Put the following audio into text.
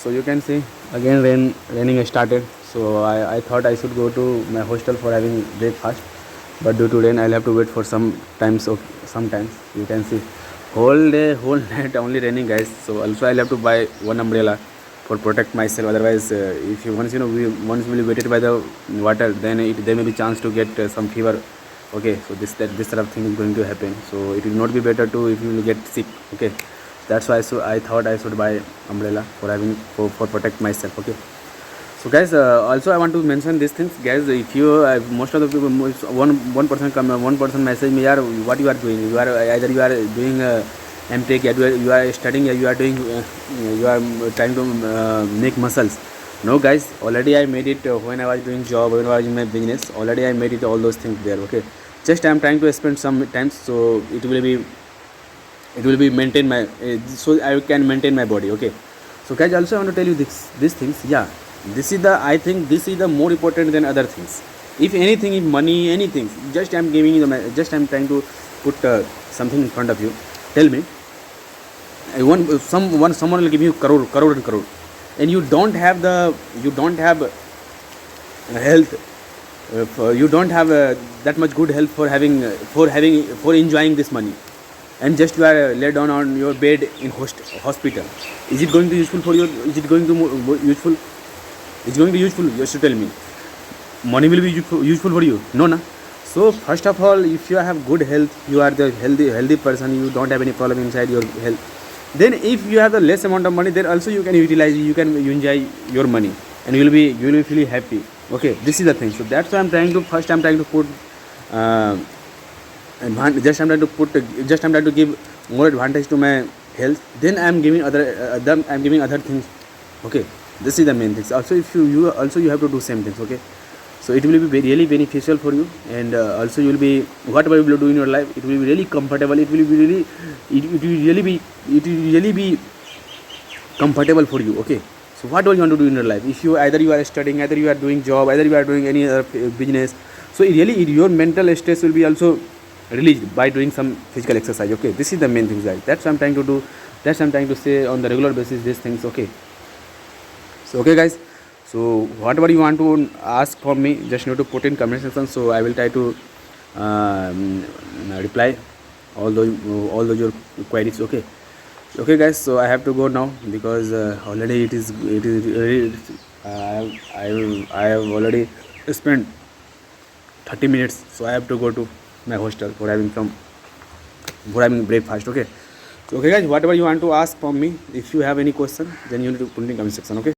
so you can see again raining started. So I thought I should go to my hostel for having breakfast, but due to rain I'll have to wait for some times. So sometimes you can see whole day whole night only raining, guys. So also I'll have to buy one umbrella for protect myself. Otherwise, if you once we once will be wetted by the water, then there may be chance to get some fever. Okay, so this sort of thing is going to happen. So it will not be better to if you will get sick. Okay, that's why I thought I should buy umbrella for having for protect myself. Okay, so guys, also I want to mention these things, guys. If you most of the people, one person come, one person message me, yaar, what you are doing? You are either you are doing MTech, you are studying, you are doing you are trying to make muscles. No, guys, already I made it when I was doing job, when I was in my business. Already I made it all those things there. Okay, just I am trying to spend some time, so it will be maintain my so I can maintain my body. Okay, so guys, also I want to tell you these things. Yeah, this is the I think this is the more important than other things. If anything, if money, anything, just I'm giving you the just I'm trying to put something in front of you. Tell me, I want someone will give you crore and crore, and you don't have health, you don't have that much good health for having for enjoying this money, and just you are laid down on your bed in hospital. Is it going to useful for you? Is it going to useful? It's going to useful. You should tell me. Money will be useful for you. No, na. So first of all, if you have good health, you are the healthy person. You don't have any problem inside your health. Then if you have the less amount of money, then also you can utilize, you enjoy your money, and you will be feel happy. Okay, this is the thing. So that's why I'm trying to put just I'm trying to give more advantage to my health. Then I'm giving other things. Okay, this is the main things. Also, if you also you have to do same things. Okay, so it will be really beneficial for you, and also you will be whatever you will do in your life, it will be really comfortable. It will really be comfortable for you. Okay, so what do you want to do in your life? If you either you are studying, either you are doing job, either you are doing any other business, so your mental stress will be also released by doing some physical exercise. Okay, this is the main thing, guys. That's what I'm trying to do. That's what I'm trying to say on the regular basis, these things. Okay, so okay, guys, so whatever you want to ask from me, just need to put in comment section, so I will try to reply all those your queries. Okay, guys, so I have to go now because already it is I have already spent 30 minutes, so I have to go to my hostel for having breakfast. Okay, so okay, guys, whatever you want to ask from me, if you have any question, then you need to put in comment section. Okay.